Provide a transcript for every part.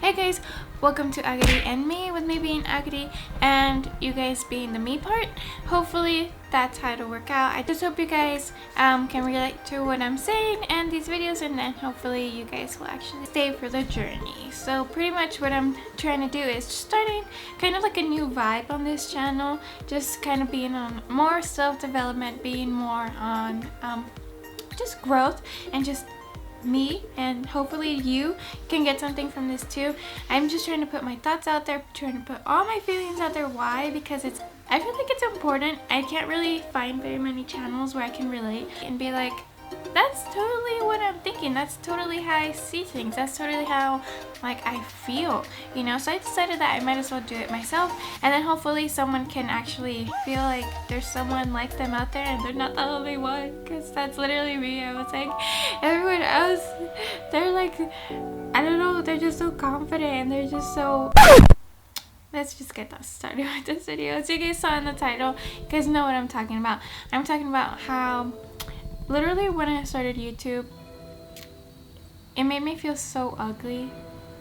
Hey guys, welcome to Agadi and me, with me being Agadi and you guys being the me part. Hopefully that's how it'll work out. I just hope you guys can relate to what I'm saying and these videos, and then hopefully you guys will actually stay for the journey. So pretty much what I'm trying to do is starting kind of like a new vibe on this channel, just kind of being on more self-development, being more on just growth and just me, and hopefully you can get something from this too. I'm just trying to put my thoughts out there, trying to put all my feelings out there. Why? Because I feel like it's important. I can't really find very many channels where I can relate and be like, that's totally what I'm thinking, that's totally how I see things, that's totally how like I feel, you know. So I decided that I might as well do it myself, and then hopefully someone can actually feel like there's someone like them out there and they're not the only one, because that's literally me. I was like, everyone else, they're like, I don't know, they're just so confident and they're just so... Let's just get that started with this video. So you guys saw in the title, you guys know what I'm talking about. I'm talking about how literally when I started YouTube, it made me feel so ugly.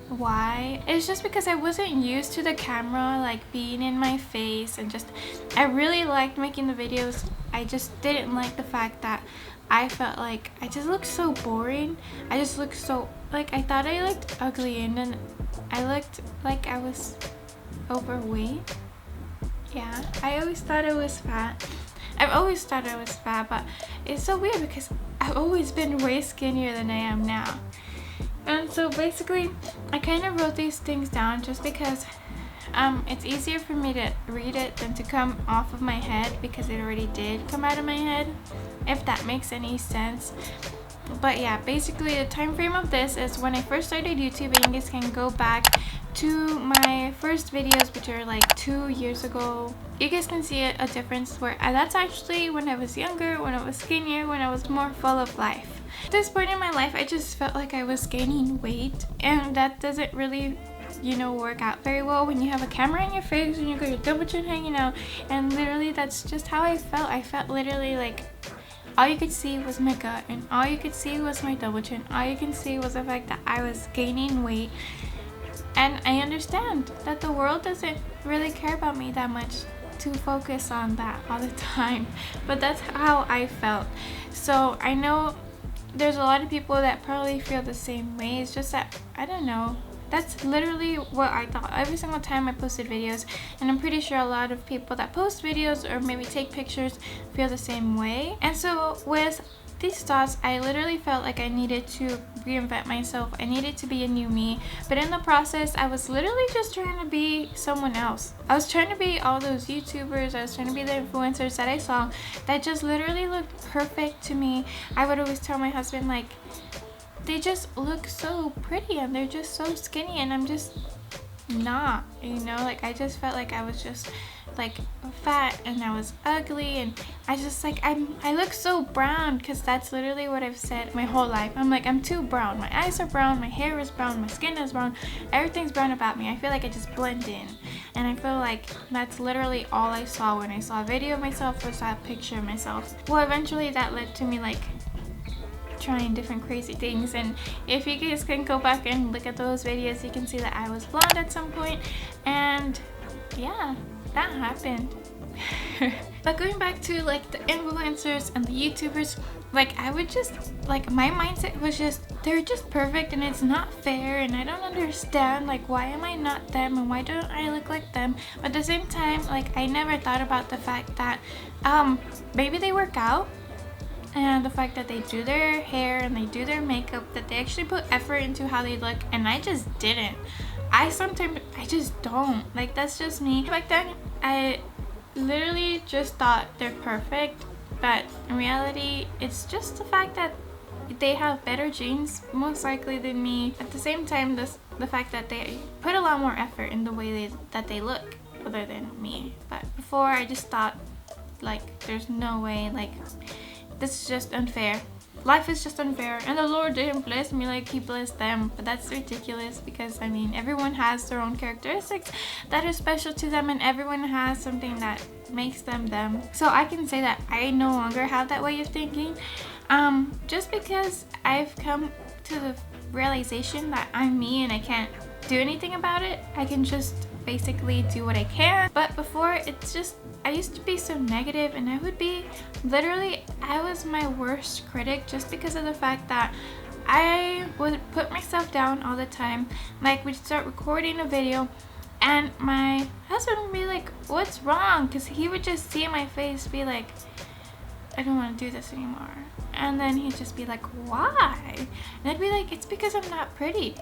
Why? It's just because I wasn't used to the camera like being in my face, and just I really liked making the videos. I just didn't like the fact that I felt like I just looked so boring. I just looked so like, I thought I looked ugly, and then I looked like I was overweight. Yeah, I always thought I was fat. I've always thought I was fat, but it's so weird because I've always been way skinnier than I am now. And so basically, I kind of wrote these things down just because it's easier for me to read it than to come off of my head, because it already did come out of my head, if that makes any sense. But yeah, basically the time frame of this is when I first started YouTube, and you guys can go back to my first videos, which are like 2 years ago. You guys can see a difference where that's actually when I was younger, when I was skinnier, when I was more full of life. At this point in my life, I just felt like I was gaining weight, and that doesn't really, you know, work out very well when you have a camera in your face and you got your double chin hanging out. And literally that's just how I felt. I felt literally like all you could see was my gut, and all you could see was my double chin. All you can see was the fact that I was gaining weight. And I understand that the world doesn't really care about me that much to focus on that all the time, but that's how I felt. So I know there's a lot of people that probably feel the same way. It's just that, I don't know, that's literally what I thought every single time I posted videos, and I'm pretty sure a lot of people that post videos or maybe take pictures feel the same way. And so with these thoughts, I literally felt like I needed to reinvent myself. I needed to be a new me, but in the process I was literally just trying to be someone else. I was trying to be all those YouTubers, I was trying to be the influencers that I saw that just literally looked perfect to me. I would always tell my husband, like, they just look so pretty and they're just so skinny, and I'm just not, you know. Like, I just felt like I was just like fat and I was ugly, and I just like I look so brown, because that's literally what I've said my whole life. I'm like, I'm too brown. My eyes are brown, my hair is brown, my skin is brown, everything's brown about me. I feel like I just blend in, and I feel like that's literally all I saw when I saw a video of myself or saw a picture of myself. Well, eventually that led to me like trying different crazy things, and if you guys can go back and look at those videos, you can see that I was blonde at some point, and yeah, that happened. But going back to like the influencers and the YouTubers, like I would just like, my mindset was just, they're just perfect and it's not fair, and I don't understand, like, why am I not them and why don't I look like them? But at the same time, like, I never thought about the fact that maybe they work out, and the fact that they do their hair and they do their makeup, that they actually put effort into how they look, and I just didn't. I just don't. Like, that's just me. Back then, I literally just thought they're perfect, but in reality, it's just the fact that they have better genes, most likely, than me. At the same time, the fact that they put a lot more effort in the way that they look, other than me. But before, I just thought, like, there's no way, like, this is just unfair. Life is just unfair, and the Lord didn't bless me like he blessed them. But that's ridiculous, because I mean, everyone has their own characteristics that are special to them, and everyone has something that makes them them. So I can say that I no longer have that way of thinking, just because I've come to the realization that I'm me and I can't do anything about it. I can just basically do what I can. But before, it's just, I used to be so negative, and I would be literally, I was my worst critic just because of the fact that I would put myself down all the time. Like, we'd start recording a video and my husband would be like, what's wrong? Because he would just see my face be like, I don't want to do this anymore. And then he'd just be like, why? And I'd be like, it's because I'm not pretty.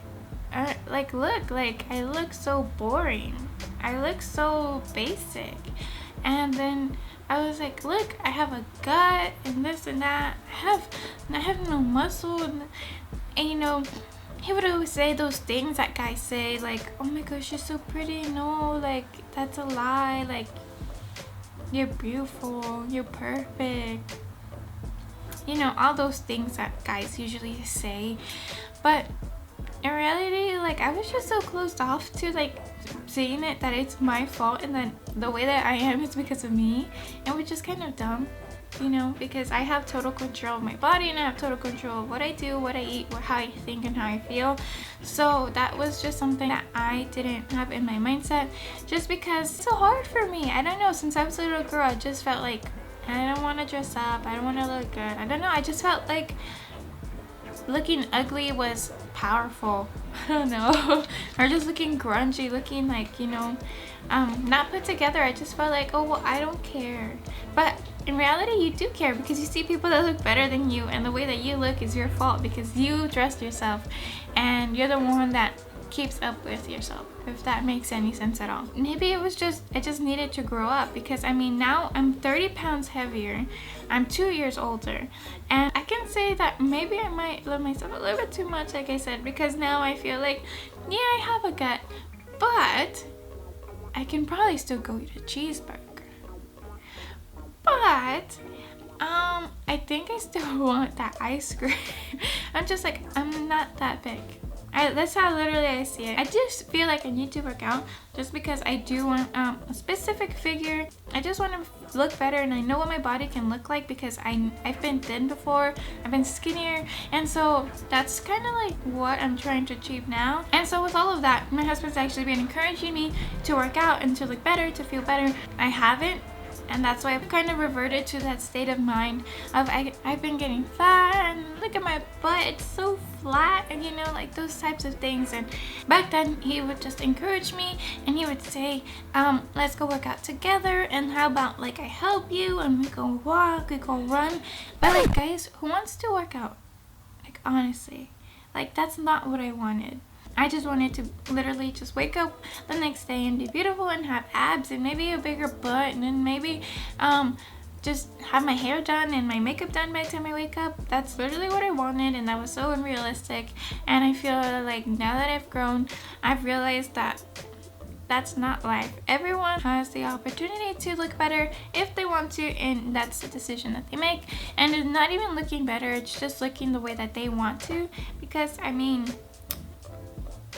Like, look, like, I look so boring. I look so basic. And then I was like, look, I have a gut and this and that. I have no muscle. And you know, he would always say those things that guys say, like, oh my gosh, you're so pretty. No, like, that's a lie. Like, you're beautiful. You're perfect. You know, all those things that guys usually say. But in reality, like, I was just so closed off to, like, seeing it that it's my fault and that the way that I am is because of me. And which is kind of dumb, you know, because I have total control of my body and I have total control of what I do, what I eat, how I think, and how I feel. So that was just something that I didn't have in my mindset, just because it's so hard for me. I don't know, since I was a little girl, I just felt like I don't want to dress up, I don't want to look good. I don't know, I just felt like looking ugly was powerful. I don't know. Or just looking grungy, looking like, you know, not put together. I just felt like, oh, well, I don't care. But in reality, you do care, because you see people that look better than you, and the way that you look is your fault because you dressed yourself and you're the one that keeps up with yourself, if that makes any sense at all. Maybe it was just, I just needed to grow up, because I mean, now I'm 30 pounds heavier, I'm 2 years older, and I can say that maybe I might love myself a little bit too much, like I said, because now I feel like, yeah, I have a gut, but I can probably still go eat a cheeseburger. But I think I still want that ice cream. I'm just like, I'm not that big. That's how literally I see it. I just feel like I need to work out just because I do want a specific figure. I just want to look better, and I know what my body can look like because I've been thin before, I've been skinnier, and so that's kind of like what I'm trying to achieve now. And so with all of that, my husband's actually been encouraging me to work out and to look better, to feel better. I haven't. And that's why I've kind of reverted to that state of mind of I've been getting fat, and look at my butt, it's so flat, and you know, like those types of things. And back then he would just encourage me, and he would say, let's go work out together, and how about like I help you and we go walk, we go run. But like, guys, who wants to work out? Like, honestly, like that's not what I wanted. I just wanted to literally just wake up the next day and be beautiful and have abs and maybe a bigger butt, and then maybe just have my hair done and my makeup done by the time I wake up. That's literally what I wanted, and that was so unrealistic. And I feel like now that I've grown, I've realized that that's not life. Everyone has the opportunity to look better if they want to, and that's the decision that they make. And it's not even looking better, it's just looking the way that they want to, because I mean,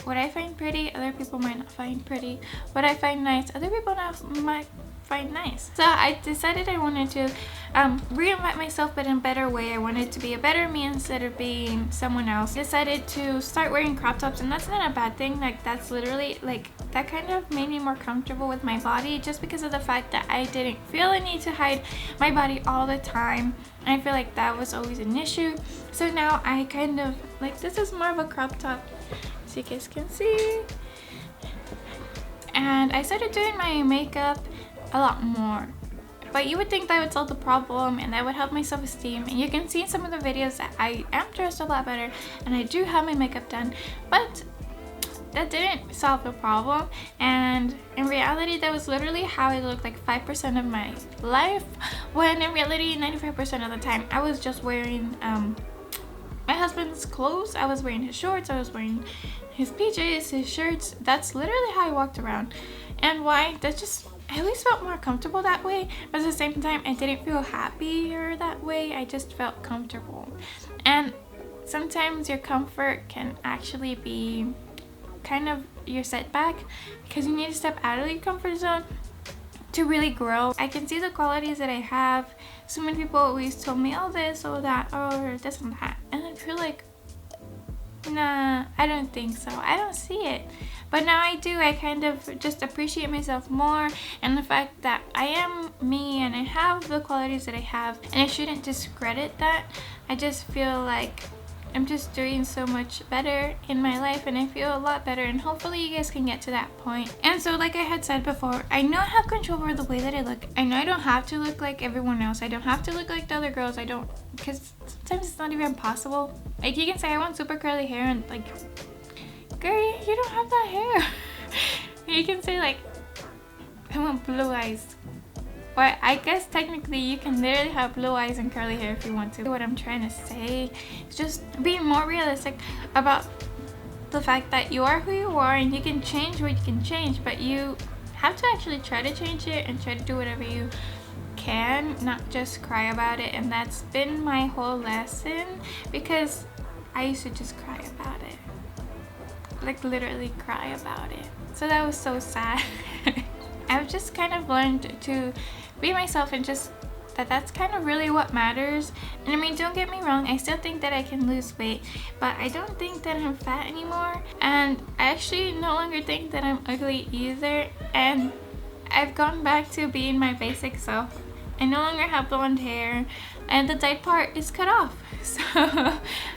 what I find pretty, other people might not find pretty. What I find nice, other people might find nice. So I decided I wanted to reinvent myself, but in a better way. I wanted to be a better me instead of being someone else. I decided to start wearing crop tops, and that's not a bad thing. Like, that's literally, like, that kind of made me more comfortable with my body, just because of the fact that I didn't feel a need to hide my body all the time. I feel like that was always an issue. So now I kind of, like, this is more of a crop top, you guys can see. And I started doing my makeup a lot more, but you would think that would solve the problem and that would help my self-esteem. And you can see in some of the videos that I am dressed a lot better and I do have my makeup done, but that didn't solve the problem. And in reality, that was literally how I looked like 5% of my life, when in reality 95% of the time I was just wearing my husband's clothes. I was wearing his shorts, I was wearing his PJs, his shirts. That's literally how I walked around. And why? That just, I always felt more comfortable that way, but at the same time I didn't feel happier that way. I just felt comfortable. And sometimes your comfort can actually be kind of your setback, because you need to step out of your comfort zone to really grow. I can see the qualities that I have. So many people always told me, oh this, oh that, or this and that, and I feel like, nah, I don't think so. I don't see it. But now I do. I kind of just appreciate myself more, and the fact that I am me and I have the qualities that I have, and I shouldn't discredit that. I just feel like I'm just doing so much better in my life, and I feel a lot better, and hopefully you guys can get to that point. And so, like I had said before, I know I have control over the way that I look. I know I don't have to look like everyone else. I don't have to look like the other girls. I don't, because sometimes it's not even possible. Like, you can say I want super curly hair, and like, girl, you don't have that hair. You can say like, I want blue eyes. Well, I guess technically you can literally have blue eyes and curly hair if you want to. What I'm trying to say is just being more realistic about the fact that you are who you are, and you can change what you can change, but you have to actually try to change it and try to do whatever you can, not just cry about it. And that's been my whole lesson, because I used to just cry about it. Like, literally cry about it. So that was so sad. I've just kind of learned to be myself, and just that's kind of really what matters. And I mean, don't get me wrong, I still think that I can lose weight, but I don't think that I'm fat anymore, and I actually no longer think that I'm ugly either, and I've gone back to being my basic self. I no longer have blonde hair, and the dyed part is cut off. So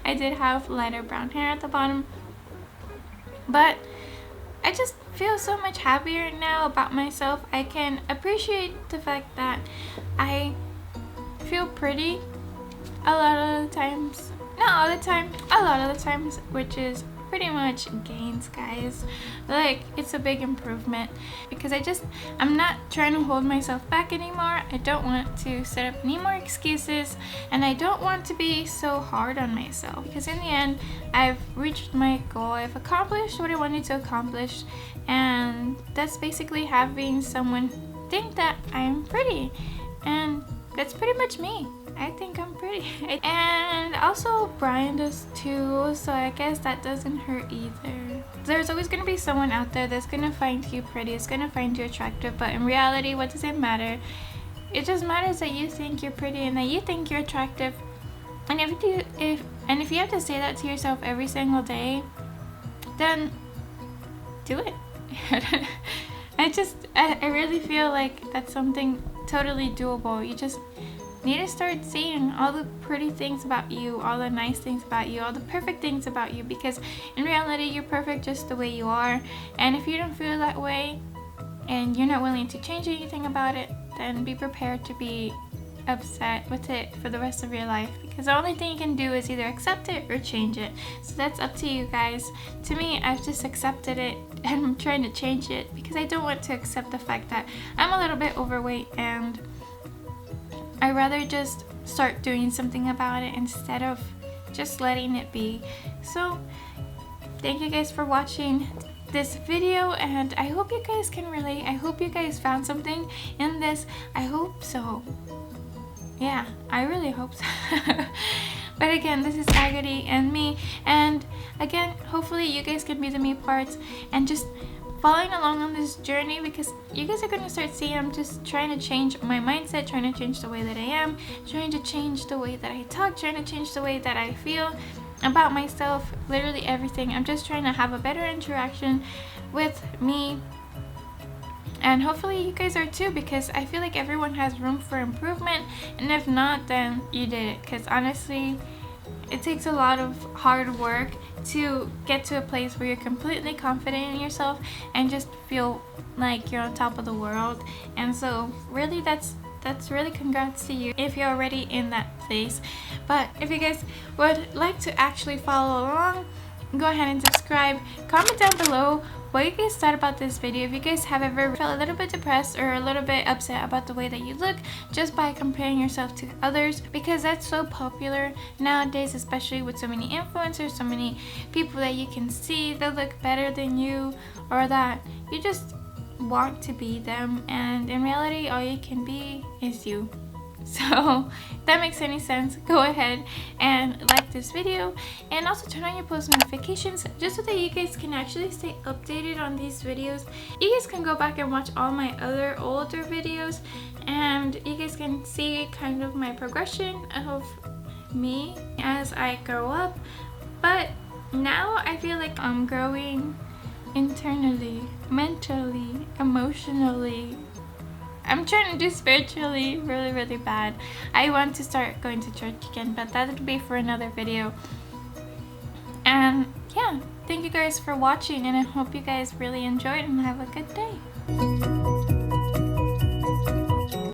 I did have lighter brown hair at the bottom, but I just feel so much happier now about myself. I can appreciate the fact that I feel pretty a lot of the times. Not all the time, a lot of the times, which is pretty much gains, guys. Like, it's a big improvement, because I'm not trying to hold myself back anymore. I don't want to set up any more excuses, and I don't want to be so hard on myself, because in the end I've reached my goal. I've accomplished what I wanted to accomplish, and that's basically having someone think that I'm pretty, and that's pretty much me. I think I'm pretty. And also Brian does too, so I guess that doesn't hurt either. There's always going to be someone out there that's going to find you pretty, is going to find you attractive, but in reality, what does it matter? It just matters that you think you're pretty and that you think you're attractive. And if you have to say that to yourself every single day, then do it. I really feel like that's something totally doable. You just need to start seeing all the pretty things about you, all the nice things about you, all the perfect things about you, because in reality you're perfect just the way you are. And if you don't feel that way and you're not willing to change anything about it, then be prepared to be upset with it for the rest of your life, because the only thing you can do is either accept it or change it. So that's up to you guys. To me, I've just accepted it, and I'm trying to change it because I don't want to accept the fact that I'm a little bit overweight, and I'd rather just start doing something about it instead of just letting it be. So thank you guys for watching this video, and I hope you guys can relate. I hope you guys found something in this. I hope so. Yeah, I really hope so. But again, this is Agony and me, and again, hopefully you guys can be the me parts and just following along on this journey, because you guys are going to start seeing I'm just trying to change my mindset, trying to change the way that I am, trying to change the way that I talk, trying to change the way that I feel about myself, literally everything. I'm just trying to have a better interaction with me, and hopefully you guys are too, because I feel like everyone has room for improvement, and if not, then you did it, because honestly it takes a lot of hard work to get to a place where you're completely confident in yourself and just feel like you're on top of the world. And so really that's really congrats to you if you're already in that place. But if you guys would like to actually follow along, go ahead and subscribe. Comment down below what you guys thought about this video. If you guys have ever felt a little bit depressed or a little bit upset about the way that you look just by comparing yourself to others, because that's so popular nowadays, especially with so many influencers, so many people that you can see that look better than you, or that you just want to be them, and in reality all you can be is you. So if that makes any sense, go ahead and like this video, and also turn on your post notifications just so that you guys can actually stay updated on these videos. You guys can go back and watch all my other older videos, and you guys can see kind of my progression of me as I grow up. But now I feel like I'm growing internally, mentally, emotionally. I'm trying to do spiritually really, really bad. I want to start going to church again, but that would be for another video. And yeah, thank you guys for watching, and I hope you guys really enjoyed and have a good day.